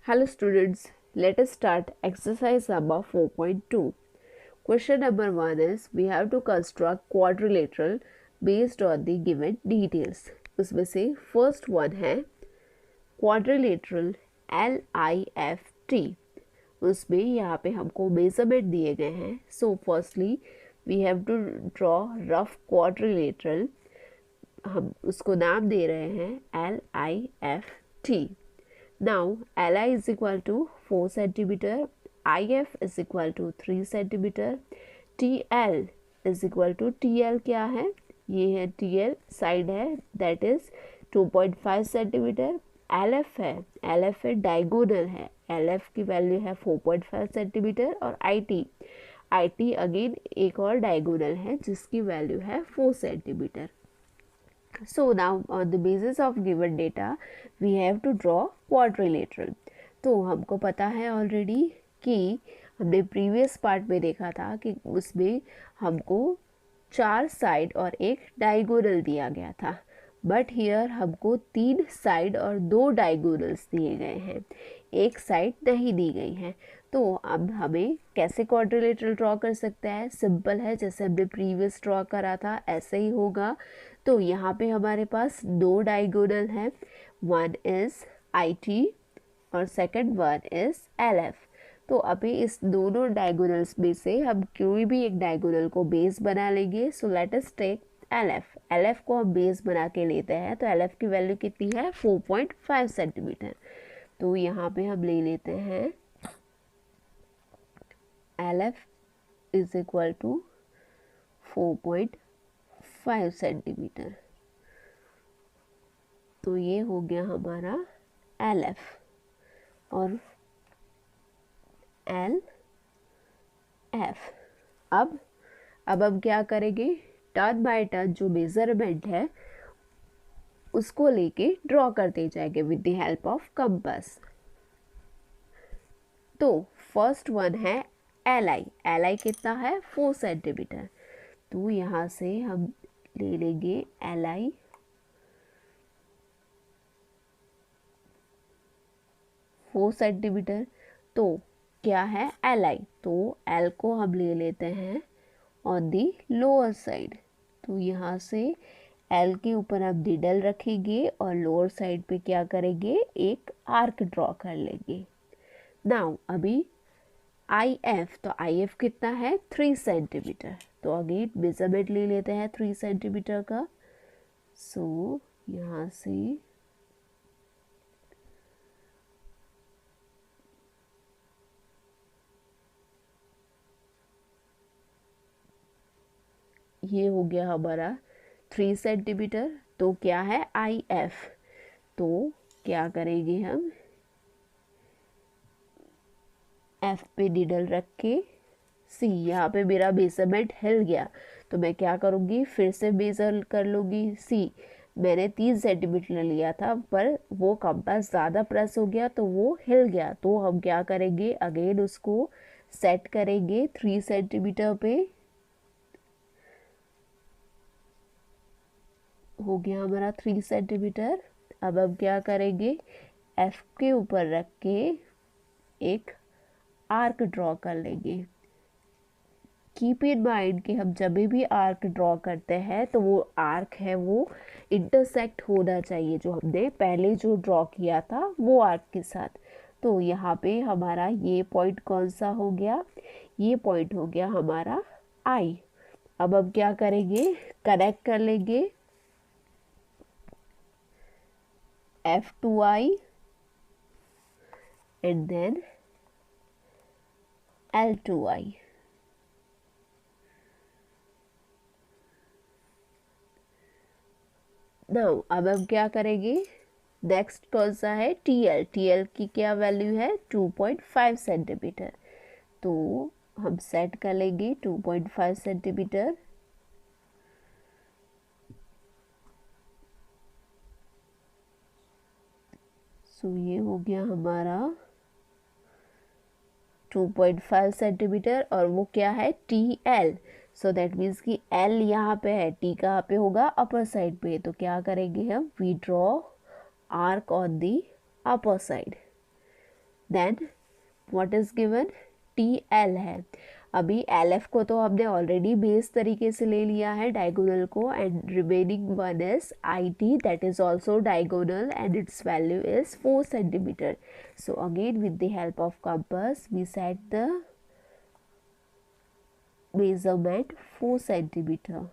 Hello students, let us start exercise number 4.2. Question number 1 is we have to construct quadrilateral based on the given details. उसमें से first one है quadrilateral LIFT. उसमें यहाँ पे हमको measurement दिए गए हैं. So firstly we have to draw rough quadrilateral. हम उसको नाम दे रहे हैं LIFT. Now Li is equal to 4 centimeter, IF is equal to 3 centimeter, TL is equal to TL क्या है, ये है TL साइड है that is 2.5 सेंटीमीटर. LF है डायगोनल है, LF की वैल्यू है 4.5 सेंटीमीटर और IT अगेन एक और डायगोनल है जिसकी वैल्यू है 4 centimetre. So now on the basis of given data we have to draw quadrilateral. तो हमको पता है ऑलरेडी कि हमने प्रीवियस पार्ट में देखा था कि उसमें हमको 4 साइड और एक डायगोनल दिया गया था, बट हियर हमको 3 साइड और 2 डायगोनल्स दिए गए हैं, एक साइड नहीं दी गई है. तो अब हमें कैसे क्वाड्रिलेटरल ड्रॉ कर सकते हैं? सिंपल है, जैसे हमने प्रीवियस ड्रॉ करा था ऐसे ही होगा. तो यहाँ पे हमारे पास 2 डायगोनल हैं, वन इज़ IT और सेकंड वन इज़ LF. तो अभी इस दोनों डायगोनल्स में से हम कोई भी एक डायगोनल को बेस बना लेंगे. So let us take LF को हम बेस बना के लेते हैं. तो LF की वैल्यू कितनी है? 4.5 सेंटीमीटर. तो यहाँ पे हम ले लेते हैं LF is equal to 4.5 centimetre. तो ये हो गया हमारा LF और LF. अब हम क्या करेंगे? टर्न बाय टर्न जो मेजरमेंट है उसको लेके ड्रॉ करते जाएंगे with the help of compass. तो फर्स्ट वन है LI कितना है? 4 सेंटीमीटर. तो यहाँ से हम ले लेंगे LI 4 सेंटीमीटर. तो क्या है LI? तो L को हम ले लेते हैं ऑन दी लोअर साइड. तो यहाँ से L के ऊपर आप डिडल रखेंगे और लोअर साइड पे क्या करेंगे? एक आर्क ड्रॉ कर लेंगे. नाउ अभी IF, तो IF कितना है? 3 सेंटीमीटर. तो अगेन मेजरमेंट ले लेते हैं 3 सेंटीमीटर का. सो यहाँ से ये हो गया हमारा 3 सेंटीमीटर. तो क्या है? IF. तो क्या करेंगे हम? F पे निडल रख के C, यहाँ पे मेरा मेजरमेंट हिल गया तो मैं क्या करूँगी? फिर से मेजर कर लूँगी. C मैंने 3 सेंटीमीटर लिया था पर वो कंपास ज़्यादा प्रेस हो गया तो वो हिल गया. तो हम क्या करेंगे? अगेन उसको सेट करेंगे 3 सेंटीमीटर पे. हो गया हमारा 3 सेंटीमीटर. अब हम क्या करेंगे? F के ऊपर रख के एक आर्क ड्रॉ कर लेंगे. कीप इन माइंड कि हम जब भी आर्क ड्रॉ करते हैं तो वो आर्क है वो इंटरसेक्ट होना चाहिए जो हमने पहले जो ड्रॉ किया था वो आर्क के साथ. तो यहाँ पे हमारा ये पॉइंट कौन सा हो गया? ये पॉइंट हो गया हमारा I. अब हम क्या करेंगे? कनेक्ट कर लेंगे F2I and then L2I. Now अब हम क्या करेंगे? नेक्स्ट कौन सा है? TL की क्या वैल्यू है? 2.5 सेंटीमीटर. तो हम सेट कर लेंगे 2.5 सेंटीमीटर. सो ये हो गया हमारा 2.5 सेंटीमीटर और वो क्या है? TL. सो दैट मीन्स कि L यहाँ पे है, T कहाँ पे होगा? अपर साइड पे. तो क्या करेंगे हम? We draw arc on the upper side. Then what is given, TL है। अभी LF को तो हमने ऑलरेडी बेस तरीके से ले लिया है डायगोनल को, and remaining one is IT that is also diagonal and its value is 4 centimetre. So again with the help of compass we set the measurement 4 centimetre.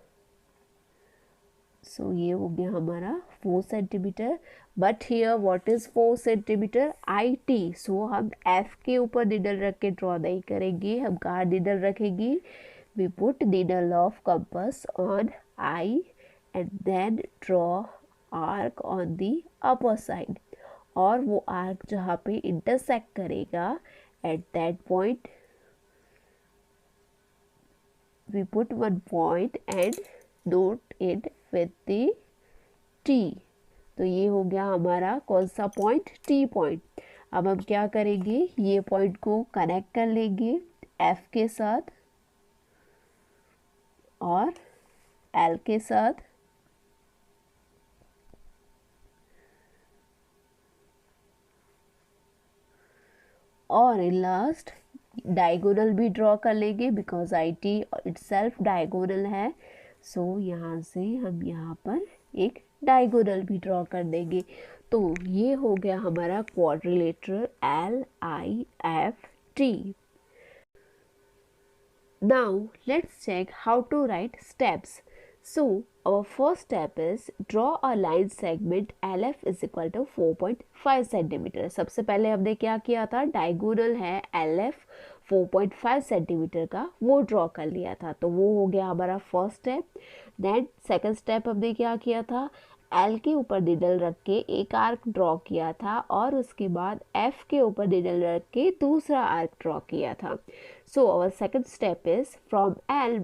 So ये हो गया हमारा 4 centimetre, but here what is 4 centimetre, IT। So हम F के ऊपर needle रख के draw नहीं करेंगे, हम कहाँ निडल रखेंगे, we put needle of compass on I and then draw arc on the upper side, और वो आर्क जहाँ पे इंटरसेक्ट करेगा at that point we put one point and note it with the T। तो ये हो गया हमारा कौन सा पॉइंट, T पॉइंट। अब हम क्या करेंगे, ये पॉइंट को कनेक्ट कर लेंगे F के साथ और L के साथ, और इन लास्ट डायगोनल भी ड्रॉ कर लेंगे बिकॉज IT इटसेल्फ डायगोनल है। सो यहाँ से हम यहाँ पर एक डायगोनल भी ड्रॉ कर देंगे। तो ये हो गया हमारा quadrilateral LIFT। Now let's check how to write steps. So our first step is draw a line segment LF is equal to 4.5 centimetre. सबसे पहले हमने क्या किया था, डायगोनल है LF 4.5 सेंटीमीटर का, वो ड्रॉ कर लिया था, तो वो हो गया हमारा first step. Then second step हमने क्या किया था, L के ऊपर निडल रख के एक आर्क ड्रॉ किया था, और उसके बाद F के ऊपर निडल रख के दूसरा आर्क ड्रॉ किया था। So our second step is from L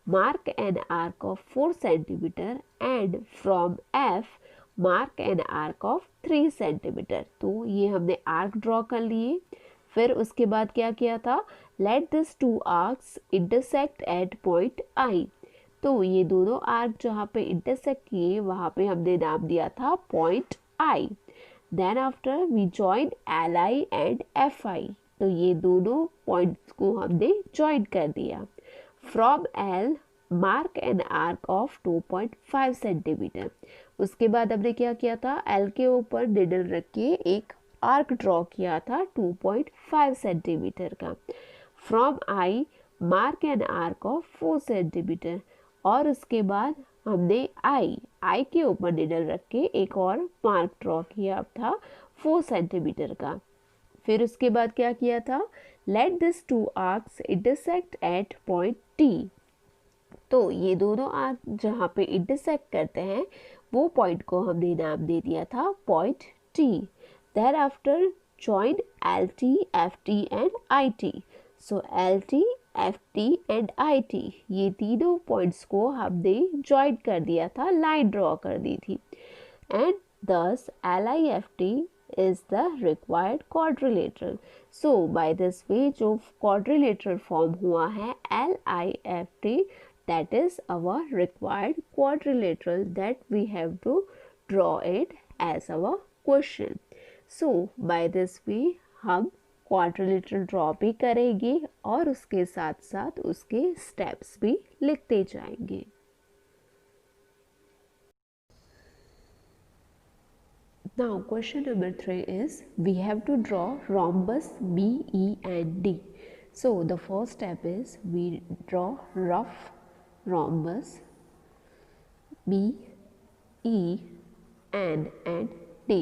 mark an arc of 4 centimeter and from F mark an arc of 3 centimeter। तो ये हमने आर्क ड्रॉ कर लिए। फिर उसके बाद क्या किया था, let these two arcs intersect at point I। तो ये दोनों आर्क जहाँ पे इंटरसेक्ट किए वहाँ पे हमने नाम दिया था point I। Then after we join LI and FI। तो ये दोनों पॉइंट्स को हमने जॉइन कर दिया। From L mark an arc of 2.5 centimetre. उसके बाद हमने क्या किया था, L के ऊपर निडल रख के एक आर्क ड्रॉ किया था 2.5 सेंटीमीटर का। From I mark an arc of 4 centimetre, और उसके बाद हमने I के ऊपर निडल रख के एक और मार्क ड्रॉ किया था 4 सेंटीमीटर का। फिर उसके बाद क्या किया था, let this two arcs intersect at point T। तो ये दोनों आर्क जहाँ पे इंटरसेक्ट करते हैं वो पॉइंट को हमने नाम दे दिया था point T। Then after join LT, FT and IT। So LT, FT and IT ये तीनों पॉइंट्स को हमने जॉइन कर दिया था, लाइन ड्रॉ कर दी थी, and thus LIFT is the required quadrilateral। So by this way जो quadrilateral form हुआ है LIFT, that is our required quadrilateral that we have to draw it as our question। So by this way हम quadrilateral draw भी करेंगे और उसके साथ साथ उसके steps भी लिखते जाएंगे। Now question number 3 is we have to draw rhombus B, E and D। So the first step is we draw rough rhombus B, E and D।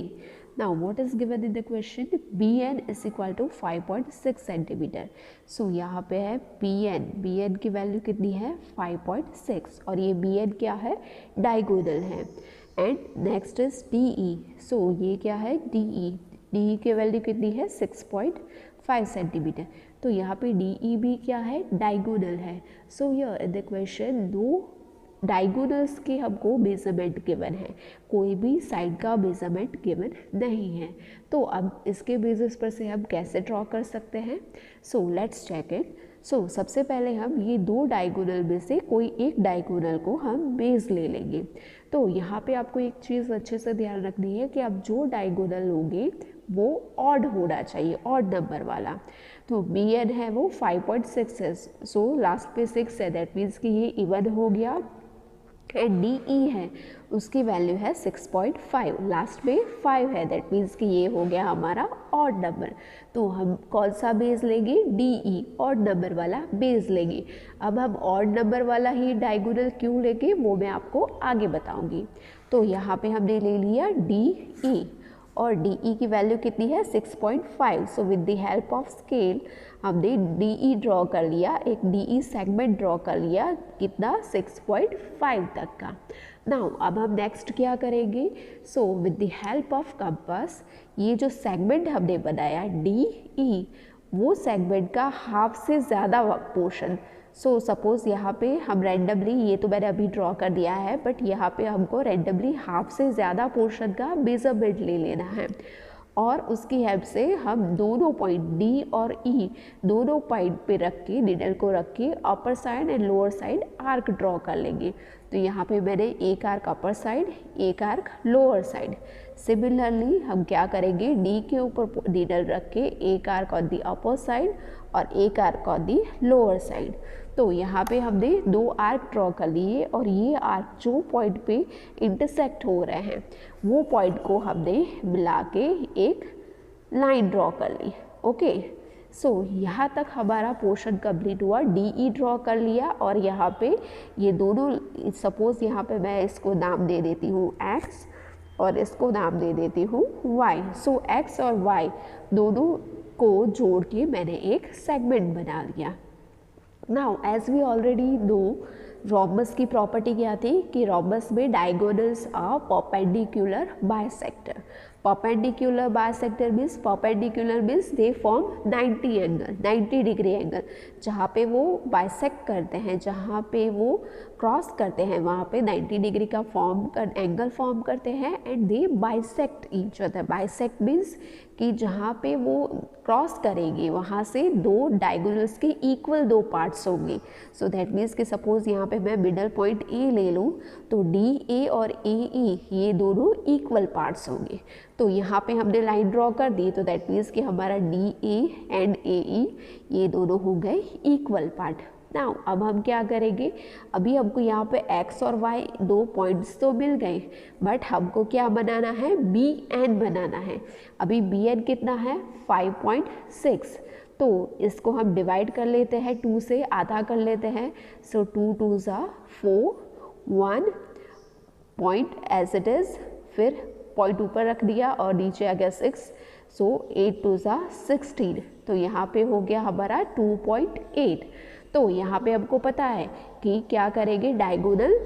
Now what is given in the question, BN is equal to 5.6 centimetre. So यहाँ पे है BN की value कितनी है 5.6, और ये BN क्या है, डायगोनल है। And next is DE। सो ये क्या है DE की वैल्यू कितनी है 6.5 सेंटीमीटर। तो यहाँ पे DE भी क्या है, डायगोनल है। So here in the question दो डायगोनल्स के हमको मेजरमेंट गिवन है, कोई भी साइड का मेजरमेंट गिवन नहीं है। तो अब इसके बेसिस पर से हम कैसे ड्रॉ कर सकते हैं, सो लेट्स चेक इट। सो सबसे पहले हम ये दो डायगोनल में से कोई एक डायगोनल को हम बेस ले लेंगे। तो यहाँ पे आपको एक चीज़ अच्छे से ध्यान रखनी है कि आप जो डायगोनल लोगे वो ऑड होना चाहिए, ऑड नंबर वाला। तो बी एन है वो 5.6 है, सो लास्ट पे 6 है, दैट मीन्स कि ये इवन हो गया। एंड डी ई है उसकी वैल्यू है 6.5, लास्ट में 5 है, दैट मीन्स कि ये हो गया हमारा ऑड नंबर। तो हम कौन सा बेस लेंगे, डी ई, ऑड नंबर वाला बेस लेंगे। अब हम ऑड नंबर वाला ही डायगोनल क्यों लेंगे वो मैं आपको आगे बताऊंगी। तो यहाँ पे हमने ले लिया डी ई और डी ई की वैल्यू कितनी है 6.5। So with the help of scale हमने डी ई ड्रॉ कर लिया, एक डी ई सेगमेंट ड्रॉ कर लिया, कितना 6.5 तक का। नाउ अब हम नेक्स्ट क्या करेंगे, so with the help of compass ये जो सेगमेंट हमने बनाया डी ई, वो सेगमेंट का हाफ से ज़्यादा पोर्शन, सो सपोज़ यहाँ पे हम रैंडमली, ये तो मैंने अभी ड्रॉ कर दिया है, बट यहाँ पे हमको रैंडमली हाफ से ज़्यादा पोर्शन का मेजरमेंट ले लेना है और उसकी हेल्प से हम दोनों पॉइंट डी और ई दोनों पॉइंट पे रख के, निडल को रख के upper side and lower side arc draw कर लेंगे। तो यहाँ पे मैंने एक आर्क अपर साइड, एक आर्क लोअर साइड। सिमिलरली हम क्या करेंगे, डी के ऊपर निडल रख के एक arc on the upper side और एक arc on the lower side. तो यहाँ पे हमने दो आर्क ड्रॉ कर लिए और ये आर्क जो पॉइंट पे इंटरसेक्ट हो रहे हैं वो पॉइंट को हमने मिला के एक लाइन ड्रॉ कर ली। ओके, सो यहाँ तक हमारा पोर्शन कंप्लीट हुआ, डी ई ड्रॉ कर लिया और यहाँ पे ये दोनों, सपोज़ यहाँ पे मैं इसको नाम दे देती हूँ एक्स और इसको नाम दे देती हूँ वाई। सो एक्स और वाई दोनों को जोड़ के मैंने एक सेगमेंट बना लिया। Now as we already know, rhombus की प्रॉपर्टी क्या थी कि रोम्बस में diagonals are perpendicular bisector. Perpendicular bisector means they form 90 angle, 90 degree angle. जहाँ पे वो बाइसेक्ट करते हैं, जहाँ पे वो क्रॉस करते हैं, वहाँ पे 90 डिग्री का एंगल फॉर्म करते हैं and they bisect each other. Bisect means कि जहाँ पे वो क्रॉस करेंगे वहाँ से दो डायगोनल्स के इक्वल दो पार्ट्स होंगे। सो दैट मीन्स कि सपोज़ यहाँ पे मैं मिडल पॉइंट ए ले लूँ तो डी ए और ए ई ये दोनों इक्वल पार्ट्स होंगे। तो यहाँ पे हमने लाइन ड्रॉ कर दी, तो दैट मीन्स कि हमारा डी ए एंड ए ई ये दोनों हो गए इक्वल पार्ट। नाउ अब हम क्या करेंगे, अभी हमको यहाँ पे x और y दो पॉइंट्स तो मिल गए, बट हमको क्या बनाना है, बी एन बनाना है। अभी बी एन कितना है 5.6, तो इसको हम डिवाइड कर लेते हैं, 2 से आधा कर लेते हैं। सो 2 2 ज़ा 4, 1 पॉइंट एज इट इज़, फिर पॉइंट ऊपर रख दिया और नीचे आ गया 6। सो 8 2 ज़ा 16, तो यहाँ पे हो गया हमारा 2.8। तो यहाँ पे हमको पता है कि क्या करेंगे, डायगोनल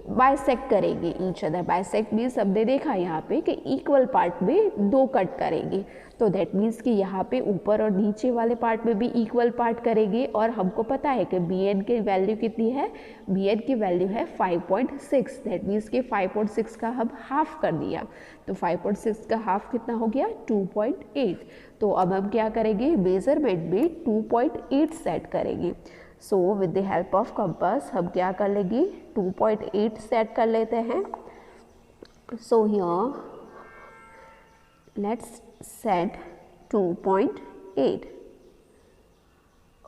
बाइसेक्ट करेंगे ईच अदर। बाइसेक्ट मीन्स हमने देखा यहाँ पे कि इक्वल पार्ट में दो कट करेंगे, तो दैट मीन्स कि यहाँ पे ऊपर और नीचे वाले पार्ट में भी इक्वल पार्ट करेंगे। और हमको पता है कि बी एन की वैल्यू कितनी है, बी एन की वैल्यू है 5.6, दैट मीन्स कि 5.6 का हम हाफ कर दिया, तो 5.6 का हाफ कितना हो गया 2.8। तो अब हम क्या करेंगे, मेजरमेंट में 2.8 सेट करेंगे। So with the help of compass हम क्या कर लेंगे, 2.8 सेट कर लेते हैं। So here let's set 2.8।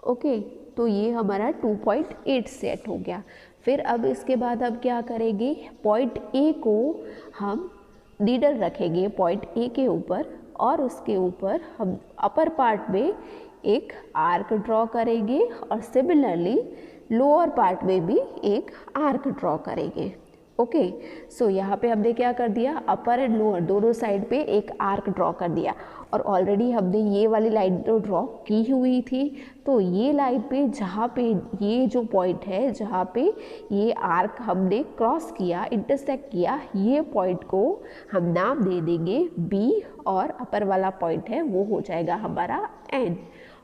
Okay, तो ये हमारा 2.8 सेट हो गया। फिर अब इसके बाद हम क्या करेंगे, पॉइंट ए को हम नीडल रखेंगे पॉइंट ए के ऊपर और उसके ऊपर हम अपर पार्ट में एक आर्क ड्रॉ करेंगे और सिमिलरली लोअर पार्ट में भी एक आर्क ड्रॉ करेंगे। ओके, सो यहाँ पे हमने क्या कर दिया, अपर एंड लोअर दोनों साइड पे एक आर्क ड्रॉ कर दिया और ऑलरेडी हमने ये वाली लाइन तो ड्रॉ की हुई थी। तो ये लाइन पे जहाँ पे ये जो पॉइंट है, जहाँ पे ये आर्क हमने क्रॉस किया, इंटरसेक्ट किया, ये पॉइंट को हम नाम दे देंगे बी और अपर वाला पॉइंट है वो हो जाएगा हमारा एन।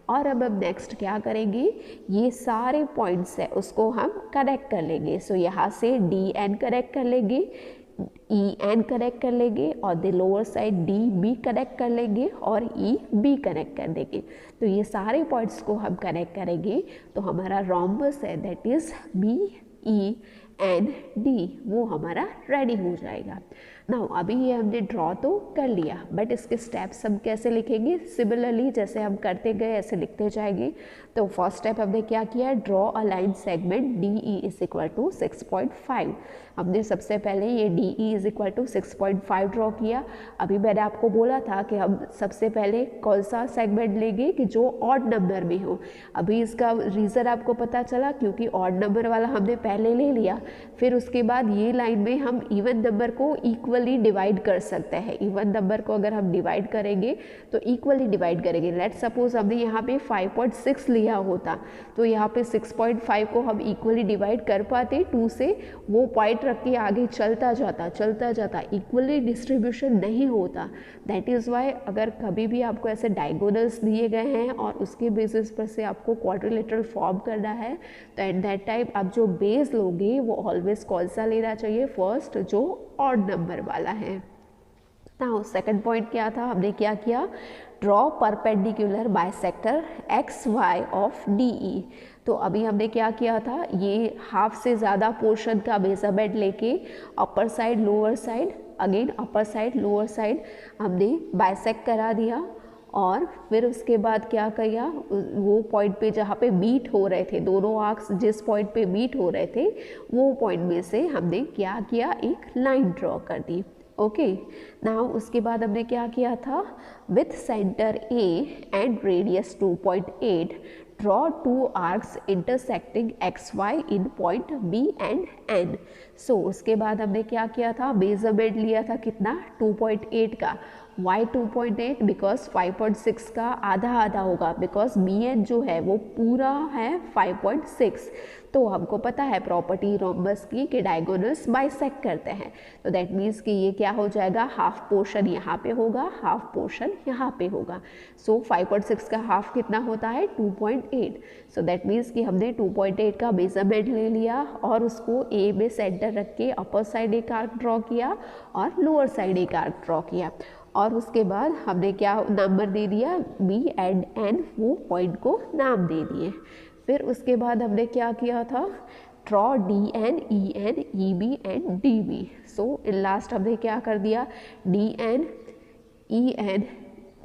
और अब हम नेक्स्ट क्या करेंगे, ये सारे पॉइंट्स है उसको हम कनेक्ट कर लेंगे। सो यहाँ से डी एन कनेक्ट कर लेंगे, ई एन कनेक्ट कर लेंगे और the lower side D B connect कर लेंगे और ई बी कनेक्ट कर देंगे। तो ये सारे पॉइंट्स को हम कनेक्ट करेंगे तो हमारा रोम्बस है that is B E and D, वो हमारा रेडी हो जाएगा। नाउ अभी ये हमने ड्रॉ तो कर लिया, बट इसके स्टेप्स हम कैसे लिखेंगे, सिमिलरली जैसे हम करते गए ऐसे लिखते जाएंगे। तो फर्स्ट स्टेप हमने क्या किया, draw a line segment D E is equal to 6.5। हमने सबसे पहले ये D E is equal to 6.5 draw किया। अभी मैंने आपको बोला था कि हम सबसे पहले कौन सा सेगमेंट लेंगे कि जो ऑड नंबर में हो। अभी इसका रीज़न आपको पता चला, क्योंकि ऑड नंबर वाला हमने पहले ले लिया, फिर उसके बाद ये लाइन में हम इवन नंबर को इक्वली डिवाइड कर सकते हैं। इवन नंबर को अगर हम डिवाइड करेंगे तो इक्वली डिवाइड करेंगे। लेट्स सपोज हमने यहाँ पे 5.6 लिया होता, तो यहाँ पे 6.5 को हम इक्वली डिवाइड कर पाते 2 से, वो पॉइंट रख के आगे चलता जाता, इक्वली डिस्ट्रीब्यूशन नहीं होता। दैट इज़ वाई अगर कभी भी आपको ऐसे डायगोनल्स दिए गए हैं और उसके बेसिस पर से आपको क्वाड्रिलेटरल फॉर्म करना है, तो एट दैट टाइम आप जो बेस लोगे वो ऑलवेज कौन सा लेना चाहिए, फर्स्ट जो ऑड नंबर वाला है। नाउ सेकंड पॉइंट क्या था, हमने क्या किया, draw perpendicular bisector X Y of D E. तो अभी हमने क्या किया था, ये हाफ से ज़्यादा पोर्शन का मेजरमेंट लेके upper side lower side, again upper side lower side हमने बाइसेक्ट करा दिया। और फिर उसके बाद क्या किया, वो पॉइंट पे जहाँ पे मीट हो रहे थे, दोनों आर्क्स जिस पॉइंट पे मीट हो रहे थे वो पॉइंट में से हमने क्या किया, एक लाइन ड्रॉ कर दी। ओके, नाउ उसके बाद हमने क्या किया था, with centre A and radius 2.8 draw 2 arcs intersecting X Y in point B and N. So उसके बाद हमने क्या किया था, मेजरमेंट लिया था कितना, 2.8 का। y 2.8 बिकॉज 5.6 का आधा आधा होगा, बिकॉज बी एन जो है वो पूरा है 5.6। तो हमको पता है प्रॉपर्टी रोम्बस की कि डायगोनल्स बाइसेक्ट करते हैं, तो दैट मीन्स कि ये क्या हो जाएगा, हाफ पोर्शन यहाँ पे होगा, हाफ पोर्शन यहाँ पे होगा। सो 5.6 का हाफ कितना होता है, 2.8। सो दैट मीन्स कि हमने 2.8 का मेजरमेंट ले लिया और उसको ए में सेंटर रख के अपर साइड एक आर्क ड्रॉ किया और लोअर साइड एक आर्क ड्रॉ किया। और उसके बाद हमने क्या नंबर दे दिया, बी एंड एन, वो पॉइंट को नाम दे दिए। फिर उसके बाद हमने क्या किया था, draw D and E B and D B. So in last हमने क्या कर दिया, D and E and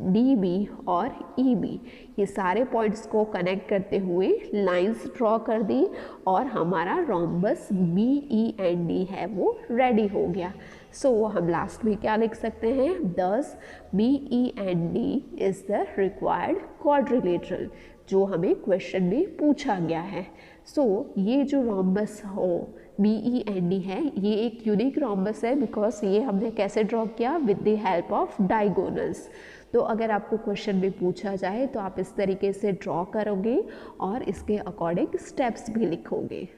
D B और ई बी, ये सारे पॉइंट्स को कनेक्ट करते हुए लाइंस ड्रॉ कर दी और हमारा rhombus B E and D है वो रेडी हो गया। सो हम लास्ट में क्या लिख सकते हैं, thus B E and D is the required quadrilateral, जो हमें क्वेश्चन में पूछा गया है। सो ये जो रोम्बस हो बी ई एंड डी है, ये एक यूनिक रोम्बस है, बिकॉज ये हमने कैसे ड्रॉ किया, with the help of diagonals. तो अगर आपको क्वेश्चन में पूछा जाए तो आप इस तरीके से ड्रॉ करोगे और इसके अकॉर्डिंग स्टेप्स भी लिखोगे।